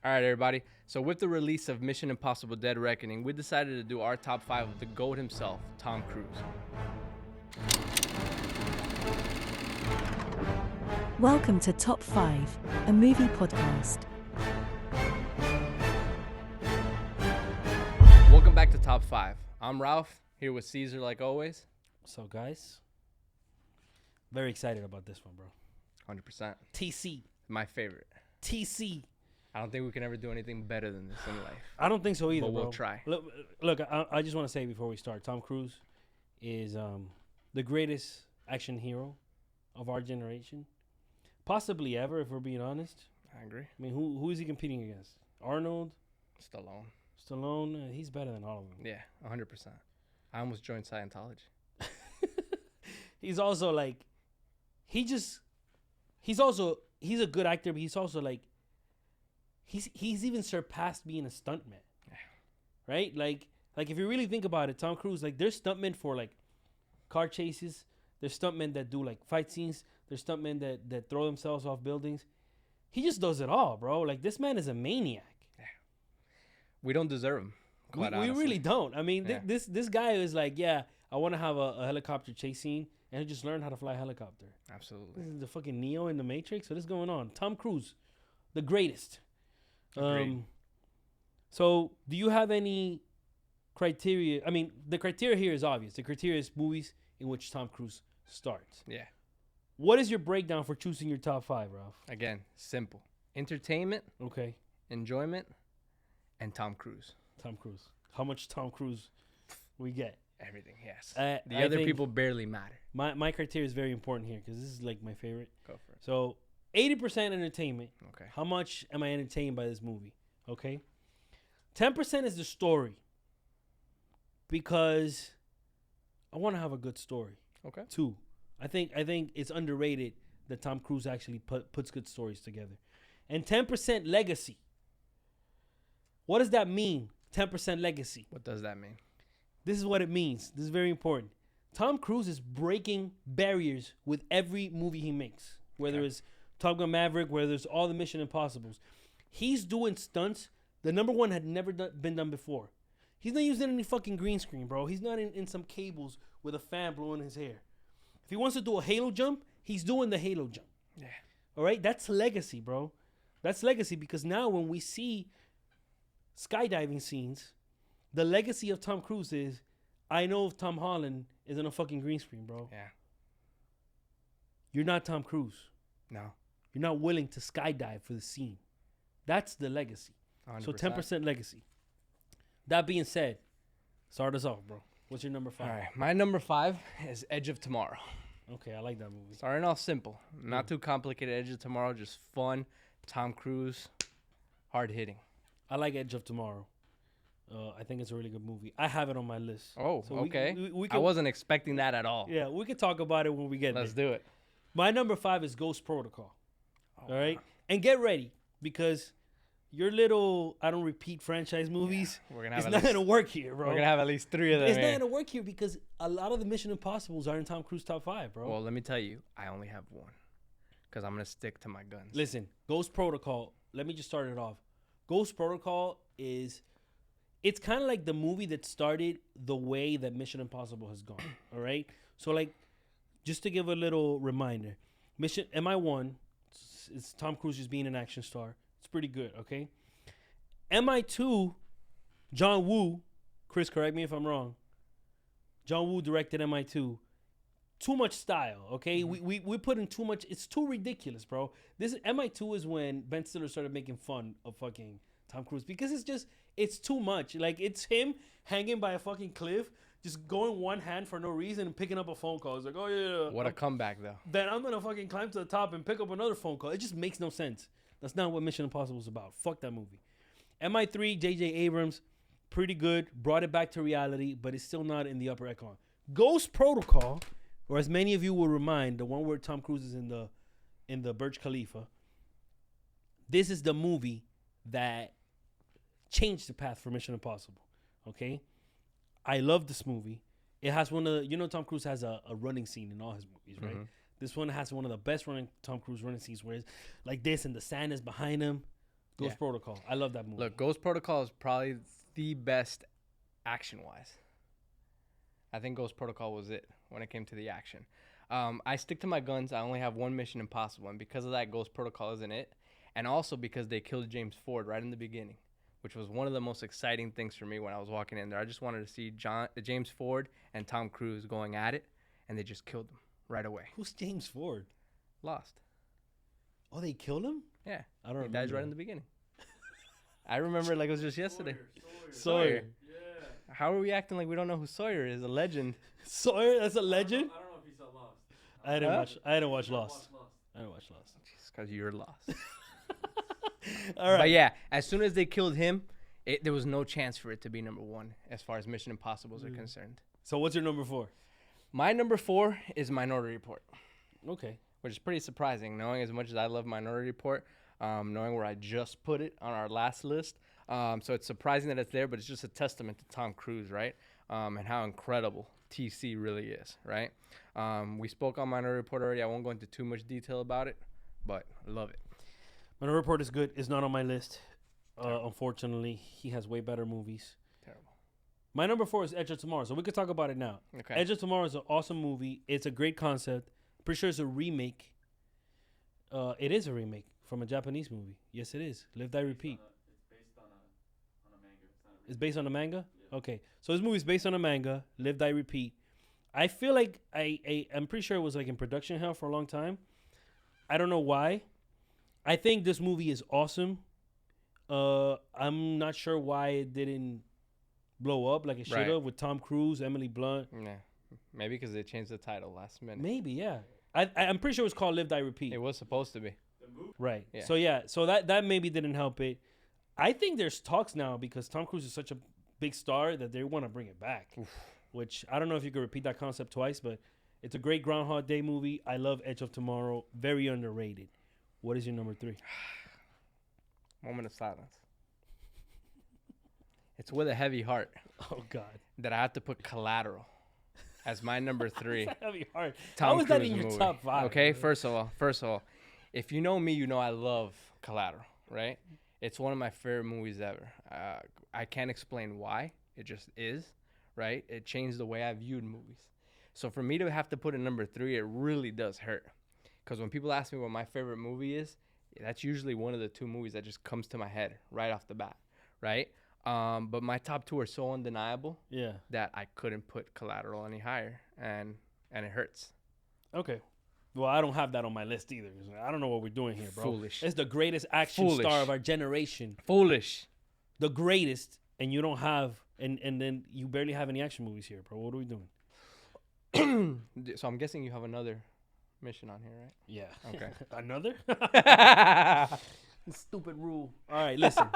All right, everybody. So with the release of Mission Impossible Dead Reckoning, we decided to do our top 5 of the GOAT himself, Tom Cruise. Welcome to Top 5, a movie podcast. Welcome back to Top 5. I'm Ralph, here with Caesar like always. So, guys, very excited about this one, bro. 100%. TC. My favorite. TC. I don't think we can ever do anything better than this in life. I don't think so either, But bro. we'll try. Look, I just want to say before we start, Tom Cruise is the greatest action hero of our generation. Possibly ever, if we're being honest. I agree. I mean, who is he competing against? Arnold? Stallone? He's better than all of them. Yeah, 100%. I almost joined Scientology. He's also like, he's a good actor, but he's also like, he's even surpassed being a stuntman. Yeah. Right? Like if you really think about it, Tom Cruise, like there's stuntmen for like car chases. There's stuntmen that do like fight scenes. There's stuntmen that throw themselves off buildings. He just does it all, bro. Like this man is a maniac. Yeah. We don't deserve him. We honestly. really don't. I mean, Yeah. this guy is like, yeah, I want to have a helicopter chase scene, and he just learned how to fly a helicopter. Absolutely. This is the fucking Neo in the Matrix. What is going on? Tom Cruise, the greatest. Agreed. So do you have any criteria? I mean, the criteria here is obvious. The criteria is movies in which Tom Cruise starts. Yeah. What is your breakdown for choosing your top 5, Ralph? Again, simple. Entertainment, Okay, enjoyment, and Tom Cruise. Tom Cruise. How much Tom Cruise we get? Everything, yes. I The other think people barely matter. My criteria is very important here because this is like my favorite. Go for it. So 80% entertainment. Okay. How much am I entertained by this movie? Okay. 10% is the story because I want to have a good story. Okay. 2, I think it's underrated that Tom Cruise actually puts good stories together. And 10% legacy. What does that mean? 10% legacy. What does that mean? This is what it means. This is very important. Tom Cruise is breaking barriers with every movie he makes, whether Okay. it's Top Gun Maverick, whether it's all the Mission Impossibles. He's doing stunts the number one had never been done before. He's not using any fucking green screen, bro. He's not in some cables with a fan blowing his hair. If he wants to do a halo jump, he's doing the halo jump. Yeah. All right? That's legacy, bro. That's legacy because now when we see skydiving scenes, the legacy of Tom Cruise is, I know if Tom Holland is on a fucking green screen, bro. Yeah. You're not Tom Cruise. No. You're not willing to skydive for the scene. That's the legacy. 100%. So 10% legacy. That being said, start us off, bro. What's your number 5? All right. My number 5 is Edge of Tomorrow. Okay, I like that movie. Starting off simple. Not too complicated. Edge of Tomorrow, just fun. Tom Cruise, hard hitting. I like Edge of Tomorrow. I think it's a really good movie. I have it on my list. Oh, So okay. we I wasn't expecting that at all. Yeah, we could talk about it when we get Let's there. do it. My number 5 is Ghost Protocol. Oh, All right? And get ready because your little I don't repeat franchise movies, We're gonna it's have not at least, going to work here, bro. we're gonna have at least 3 of them. It's not here. going to work here because a lot of the Mission Impossibles are in Tom Cruise top 5, bro. Well, let me tell you, I only have one because I'm gonna stick to my guns. Listen, Ghost Protocol, let me just start it off. Ghost Protocol it's kind of like the movie that started the way that Mission Impossible has gone, all right? So, like, just to give a little reminder, MI1, it's Tom Cruise just being an action star. It's pretty good, okay? MI2, John Woo, Chris, correct me if I'm wrong. John Woo directed MI2. Too much style, okay? Mm-hmm. We put in too much. It's too ridiculous, bro. This MI2 is when Ben Stiller started making fun of fucking Tom Cruise because it's too much. Like, it's him hanging by a fucking cliff, just going one hand for no reason and picking up a phone call. It's like, oh, yeah. What a comeback, though. Then I'm going to fucking climb to the top and pick up another phone call. It just makes no sense. That's not what Mission Impossible is about. Fuck that movie. MI3, J.J. Abrams, pretty good. Brought it back to reality, but it's still not in the upper echelon. Ghost Protocol, or as many of you will remind, the one where Tom Cruise is in the Burj Khalifa. This is the movie that changed the path for Mission Impossible. Okay? I love this movie. It has one of the, Tom Cruise has a running scene in all his movies, right? This one has one of the best Tom Cruise running scenes where it's like this and the sand is behind him. Ghost Yeah. Protocol. I love that movie. Look, Ghost Protocol is probably the best action-wise. I think Ghost Protocol was it when it came to the action. I stick to my guns. I only have one Mission Impossible, and because of that, Ghost Protocol isn't it. And also because they killed James Ford right in the beginning, which was one of the most exciting things for me when I was walking in there. I just wanted to see James Ford and Tom Cruise going at it, and they just killed them right away. Who's James Ford? Lost. Oh, they killed him? Yeah. I don't He remember. dies right in the beginning. I remember like it was just yesterday. Sawyer. How are we acting like we don't know who Sawyer is? A legend. Sawyer? That's a legend? I don't know if he saw Lost. I didn't Huh? watch. I didn't watch Lost. I didn't watch Lost. Just because you're lost. All right. But yeah, as soon as they killed him, there was no chance for it to be number one as far as Mission Impossibles are concerned. So what's your number 4? My number 4 is Minority Report, Okay. which is pretty surprising, knowing as much as I love Minority Report, knowing where I just put it on our last list. So it's surprising that it's there, but it's just a testament to Tom Cruise, right? And how incredible TC really is, right? We spoke on Minority Report already. I won't go into too much detail about it, but I love it. Minority Report is good. It's not on my list. Unfortunately, he has way better movies. Terrible. My number 4 is Edge of Tomorrow, so we could talk about it now. Okay. Edge of Tomorrow is an awesome movie. It's a great concept. Pretty sure it's a remake. It is a remake from a Japanese movie. Yes, it is. Live, Die, Repeat. It's based on a manga. It's not a It's based on a manga? Okay. So this movie is based on a manga, Live, Die, Repeat. I feel like I'm pretty sure it was like in production hell for a long time. I don't know why. I think this movie is awesome. I'm not sure why it didn't blow up like it should have Right. with Tom Cruise, Emily Blunt. Yeah. Maybe because they changed the title last minute. Maybe, yeah. I'm pretty sure it was called Live, Die, Repeat. It was supposed to be. Right. Yeah. So that maybe didn't help it. I think there's talks now because Tom Cruise is such a big star that they want to bring it back. Which I don't know if you could repeat that concept twice, but it's a great Groundhog Day movie. I love Edge of Tomorrow. Very underrated. What is your number 3? Moment of silence. It's with a heavy heart Oh God. that I have to put Collateral as my number 3. Heavy heart. Tom How is that Cruise in your movie. top 5? Okay, bro? first of all, if you know me, you know I love Collateral, right? It's one of my favorite movies ever. I can't explain why. It just is, right? It changed the way I viewed movies. So for me to have to put it number 3, it really does hurt. Because when people ask me what my favorite movie is, that's usually one of the 2 movies that just comes to my head right off the bat, right? But my top 2 are so undeniable Yeah. that I couldn't put Collateral any higher, and it hurts. Okay. Well, I don't have that on my list either. I don't know what we're doing here, bro. Foolish. It's the greatest action Foolish. star of our generation. Foolish. The greatest, and you don't have, and then you barely have any action movies here, bro. What are we doing? So I'm guessing you have another mission on here, Yeah. Okay. Another? right? Stupid rule. All right, listen.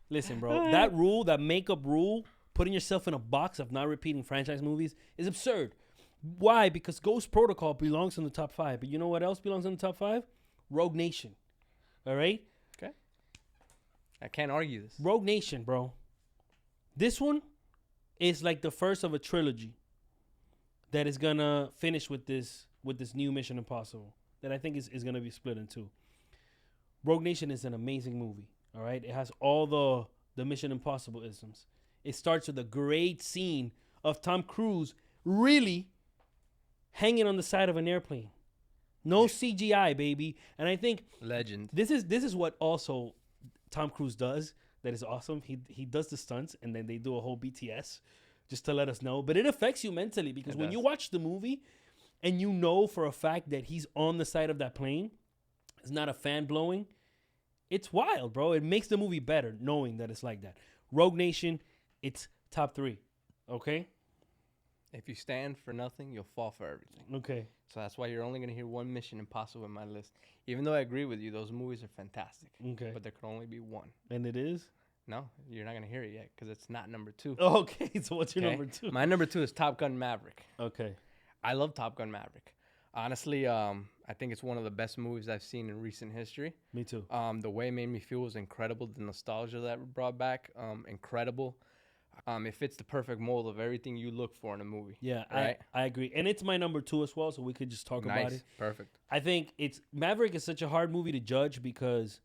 Listen, bro. That rule, that makeup rule, putting yourself in a box of not repeating franchise movies is absurd. Why? Because Ghost Protocol belongs in the top 5. But you know what else belongs in the top 5? Rogue Nation. All right? I can't argue this. Rogue Nation, bro. This one is like the first of a trilogy that is gonna finish with this new Mission Impossible that I think is gonna be split in 2. Rogue Nation is an amazing movie. All right, it has all the Mission Impossible isms. It starts with a great scene of Tom Cruise really hanging on the side of an airplane. No CGI, baby. And I think Legend. this is what also Tom Cruise does that is awesome. He does the stunts and then they do a whole BTS just to let us know. But it affects you mentally because It when does. you watch the movie and you know for a fact that he's on the side of that plane, it's not a fan blowing. It's wild, bro. It makes the movie better knowing that it's like that. Rogue Nation, it's top 3. Okay? If you stand for nothing, you'll fall for everything. Okay. So that's why you're only going to hear one Mission Impossible in my list. Even though I agree with you, those movies are fantastic. Okay. But there could only be one. And it is? No, you're not going to hear it yet because it's not number 2. Okay. So what's your Okay? number 2? My number 2 is Top Gun Maverick. Okay. I love Top Gun Maverick. Honestly, I think it's one of the best movies I've seen in recent history. Me too. The way it made me feel was incredible. The nostalgia that it brought back, incredible. It fits the perfect mold of everything you look for in a movie. Yeah, Right? I agree. And it's my number 2 as well, so we could just talk about Nice. it. Perfect. I think Maverick is such a hard movie to judge because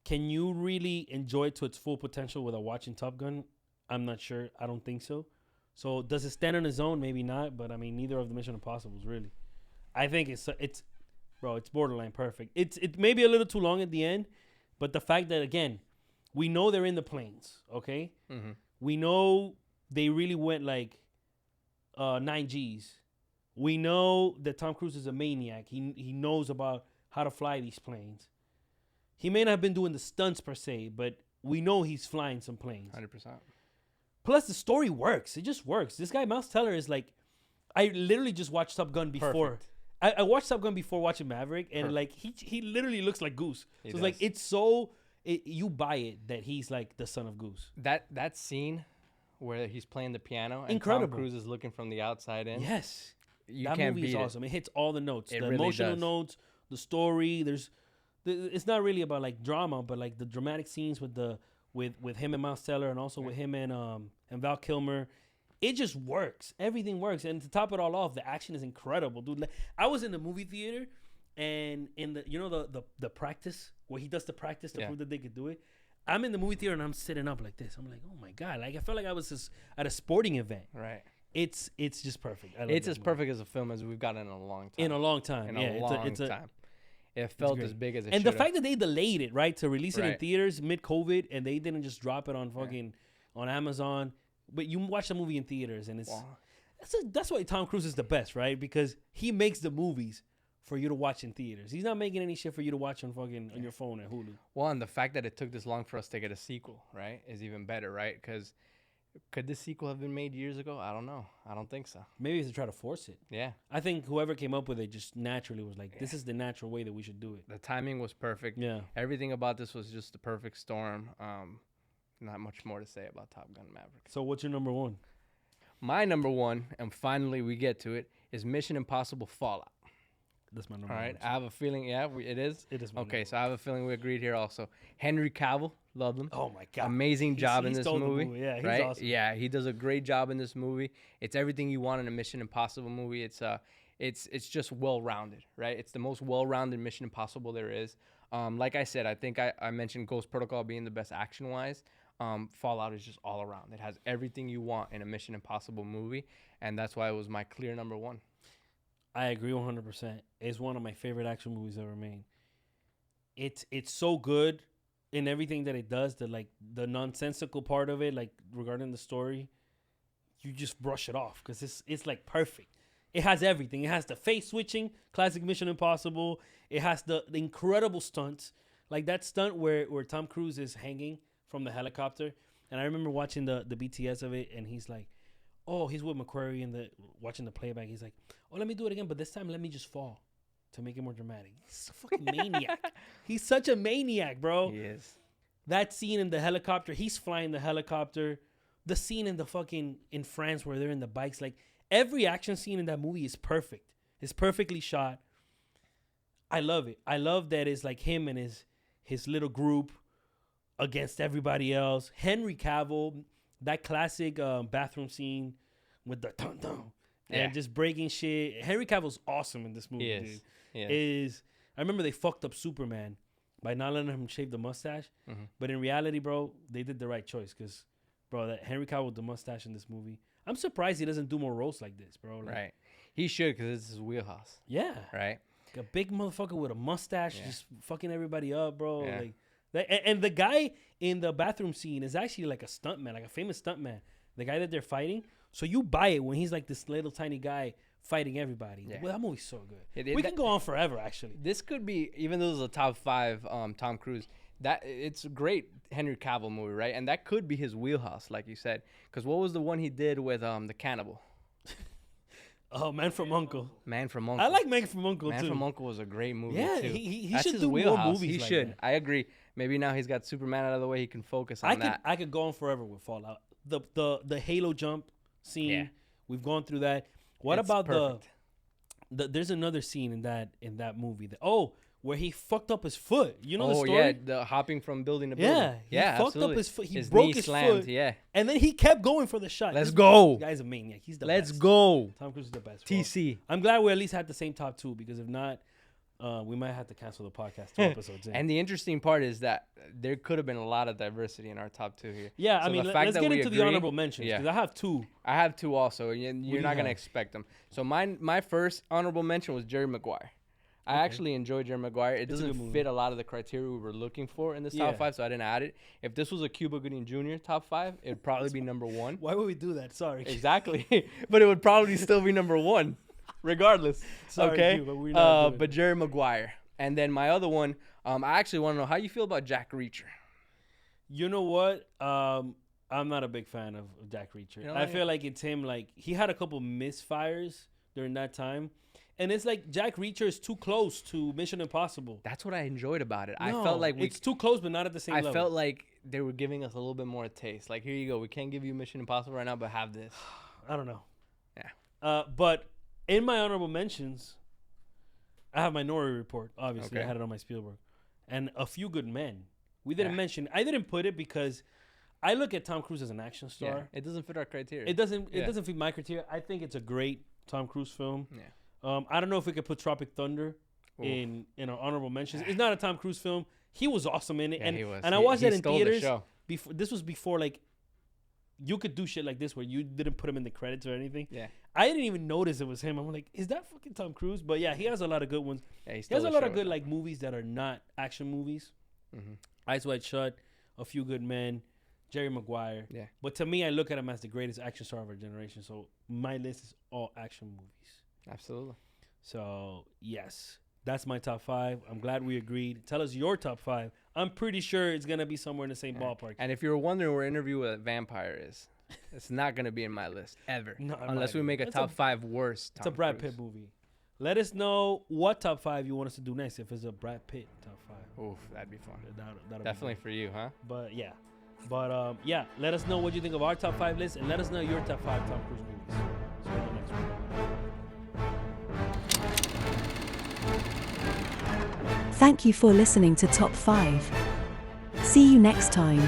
Can you really enjoy it to its full potential without watching Top Gun? I'm not sure. I don't think so. So does it stand on its own? Maybe not. But I mean, neither of the Mission Impossibles really. I think it's bro, it's borderline perfect. It may be a little too long at the end, but the fact that again, we know they're in the planes. Okay, we know they really went like 9 Gs. We know that Tom Cruise is a maniac. He knows about how to fly these planes. He may not have been doing the stunts per se, but we know he's flying some planes. 100%. Plus, the story works. It just works. This guy, Miles Teller, is like, I literally just watched Top Gun before. I watched Top Gun before watching Maverick, and like he literally looks like Goose. So it's like you buy it that he's like the son of Goose. That scene where he's playing the piano and Incredible. Tom Cruise is looking from the outside in. Yes, You that can't movie is beat it. awesome. It hits all the notes, It the really emotional does. notes, the story. It's not really about like drama, but like the dramatic scenes with him and Miles Teller, and also with him and Val Kilmer. It just works. Everything works. And to top it all off, the action is incredible, dude. Like, I was in the movie theater, and in the practice where he does the practice to prove that they could do it. I'm in the movie theater and I'm sitting up like this. I'm like, oh my god! Like I felt like I was just at a sporting event. Right. It's just perfect. I love It's that as movie. perfect as a film as we've gotten in a long time. In a long time. In a Yeah, long it's a time. It felt great. as big as it and should the fact that they delayed it, right, to release it in Right. theaters mid-COVID, and they didn't just drop it on fucking on Amazon. But you watch the movie in theaters, and it's that's why Tom Cruise is the best, right? Because he makes the movies for you to watch in theaters. He's not making any shit for you to watch on fucking on your phone at Hulu. Well, and the fact that it took this long for us to get a sequel, right, is even better, right? Because could this sequel have been made years ago? I don't know. I don't think so. Maybe to try to force it. Yeah. I think whoever came up with it just naturally was like, this is the natural way that we should do it. The timing was perfect. Yeah. Everything about this was just the perfect storm. Not much more to say about Top Gun Maverick. So what's your number one? My number one, and finally we get to it, is Mission Impossible Fallout. That's my number All one. right. I have a feeling, it is? It is my Okay, number so I have a feeling we agreed here also. Henry Cavill, loved him. Oh my god. Amazing job in He's this stole the movie. Yeah, he's right? awesome. Yeah, he does a great job in this movie. It's everything you want in a Mission Impossible movie. It's just well-rounded, right? It's the most well-rounded Mission Impossible there is. Like I said, I think I mentioned Ghost Protocol being the best action-wise. Fallout is just all around. It has everything you want in a Mission Impossible movie, and that's why it was my clear number one. I agree 100%. It's one of my favorite action movies ever made. It's so good in everything that it does. The nonsensical part of it, like regarding the story, you just brush it off because it's like perfect. It has everything. It has the face switching, classic Mission Impossible. It has the incredible stunts, like that stunt where Tom Cruise is hanging from the helicopter. And I remember watching the BTS of it, and he's like, oh, he's with McQuarrie and watching the playback. He's like, oh, let me do it again, but this time let me just fall to make it more dramatic. He's a fucking maniac. He's such a maniac, bro. He is. That scene in the helicopter, he's flying the helicopter. The scene in France where they're in the bikes, like every action scene in that movie is perfect. It's perfectly shot. I love it. I love that it's like him and his little group against everybody else. Henry Cavill, that classic bathroom scene with the dun-dun and just breaking shit. Henry Cavill's awesome in this movie, dude. He is. I remember they fucked up Superman by not letting him shave the mustache. But in reality, bro, they did the right choice because, bro, that Henry Cavill with the mustache in this movie, I'm surprised he doesn't do more roles like this, bro. Like, Right. He should because it's his wheelhouse. yeah. Right. Like a big motherfucker with a mustache just fucking everybody up, bro. Yeah. Like, and the guy in the bathroom scene is actually like a stuntman, like a famous stuntman. The guy that they're fighting. So you buy it when he's like this little tiny guy fighting everybody. Yeah. Well, that movie's so good. It- We that- can go on forever, actually. This could be, even though this is a top 5 Tom Cruise, that it's a great Henry Cavill movie, right? And that could be his wheelhouse, like you said. Because what was the one he did with the cannibal? Oh, Man from Uncle. Man from Uncle. I like Man from Uncle, Man too. from Uncle was a great movie, Yeah, too. he That's should his do more wheelhouse. movies He like should. that. I agree. Maybe now he's got Superman out of the way, he can focus on that. I could go on forever with Fallout. The Halo jump scene, Yeah. we've gone through that. What It's about perfect. there's another scene in that movie where he fucked up his foot. You know the story? yeah, the hopping from building to building. Yeah, he fucked absolutely. up his foot. He his broke knee his slammed, foot. Yeah. And then he kept going for the shot. Let's This go. guy's a maniac. He's the Let's best. go. Tom Cruise is the best. Bro. TC. I'm glad we at least had the same top two because if not, we might have to cancel the podcast 2 episodes in. And the interesting part is that there could have been a lot of diversity in our top 2 here. Yeah, I So mean, the fact let's that get we into the agree- honorable mentions because Yeah. I have 2. I have 2 also, and do you're you not gonna have? expect them. So my first honorable mention was Jerry Maguire. I actually enjoyed Jerry Maguire. It It's a good doesn't movie. fit a lot of the criteria we were looking for in this Yeah. top 5, so I didn't add it. If this was a Cuba Gooding Jr. top 5, it'd probably be number 1. Why would we do that? Sorry. Exactly, but it would probably still be number 1, regardless. Sorry, okay, Q, but we're not doing but Jerry Maguire, and then my other one. I actually want to know how you feel about Jack Reacher. You know what? I'm not a big fan of Jack Reacher. You don't I like feel like it's him. Like he had a couple misfires during that time, and it's like Jack Reacher is too close to Mission Impossible. That's what I enjoyed about it. I No, felt like it's too close, but not at the same I level. felt like they were giving us a little bit more taste. Like, here you go. We can't give you Mission Impossible right now, but have this. I don't know. Yeah. But in my honorable mentions, I have Minority Report. Obviously, I Okay. had it on my Spielberg, and A Few Good Men. We didn't Yeah. mention. I didn't put it because I look at Tom Cruise as an action star. Yeah, it doesn't fit our criteria. It doesn't. It Yeah. doesn't fit my criteria. I think it's a great Tom Cruise film. Yeah. I don't know if we could put Tropic Thunder Oof. in our honorable mentions. It's not a Tom Cruise film. He was awesome in it, Yeah, and he was. and I He- watched he that in stole the theaters. show. Before this was before like you could do shit like this where you didn't put him in the credits or anything. Yeah. I didn't even notice it was him. I'm like, is that fucking Tom Cruise? But yeah, he has a lot of good ones. Yeah, he He stole has a the lot show of good with like movies that are not action movies. Mhm. Eyes Wide Shut, A Few Good Men, Jerry Maguire. Yeah. But to me, I look at him as the greatest action star of our generation. So my list is all action movies. that. Absolutely. So yes, that's my top 5. I'm glad we agreed. Tell us your top 5. I'm pretty sure it's gonna be somewhere in the same Yeah. ballpark. And if you were wondering where Interview with a Vampire is, it's not going to be in my list ever. Not in unless mine. we make a It's top 5 worst. It's a Brad Pitt movie. Let us know what top 5 you want us to do next. If it's a Brad Pitt top 5, Oof, that'd be fun. that'll be Definitely good. for you, huh? But yeah, yeah. Let us know what you think of our top 5 list, and let us know your top 5 Tom Cruise movies. See you in the next one. Thank you for listening to Top 5. See you next time.